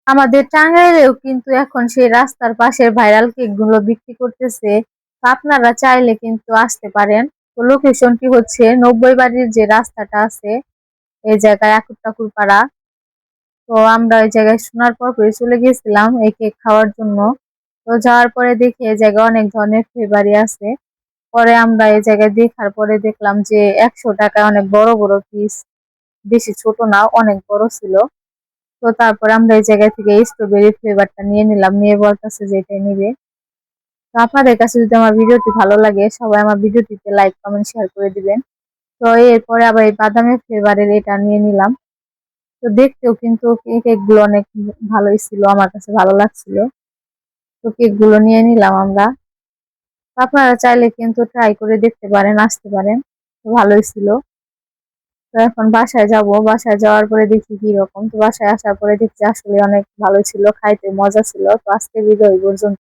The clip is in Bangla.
আমাদের টাঙ্গাইলেও কিন্তু এখন সেই রাস্তার পাশের ভাইরাল কেক গুলো বিক্রি করতেছে। তো আপনারা চাইলে কিন্তু আসতে পারেন। তো লোকেশনটি হচ্ছে 90 বাড়ির যে রাস্তাটা আছে এই জায়গায় আকুর পাড়া। তো আমরা ওই জায়গায় শোনার পর করে চলে গেছিলাম এই কেক খাওয়ার জন্য। তো যাওয়ার পরে দেখি এই জায়গায় অনেক ধরনের ফ্লেভারই আছে। পরে আমরা এই জায়গায় দেখার পরে দেখলাম যে 100 টাকায় অনেক বড় বড় পিস, বেশি ছোট না, অনেক বড় ছিল। তো তারপর আমরা এই জায়গা থেকে স্ট্রবেরি ফ্লেভারটা নিয়ে নিলাম, নিয়ে বলতেছে যে এটাই নিবে। তো আপনাদের কাছে যদি আমার ভিডিওটি ভালো লাগে সবাই আমার ভিডিওটিতে লাইক কমেন্ট শেয়ার করে দিবেন। তো এরপরে আবার এই বাদামের ফ্লেভারের এটা নিয়ে নিলাম। তো দেখতেও কিন্তু কেক গুলো অনেক ভালোই ছিল, আমার কাছে ভালো লাগছিল। তো কেক গুলো নিয়ে নিলাম আমরা। তো আপনারা চাইলে কিন্তু ট্রাই করে দেখতে পারেন, আসতে পারেন। তো ভালোই ছিল। তো এখন বাসায় যাব, বাসায় যাওয়ার পরে দেখি কি রকম। তো বাসায় আসার পরে দেখছি আসলে অনেক ভালো ছিল, খাইতে মজা ছিল। তো আজকে ভিডিও এই পর্যন্ত।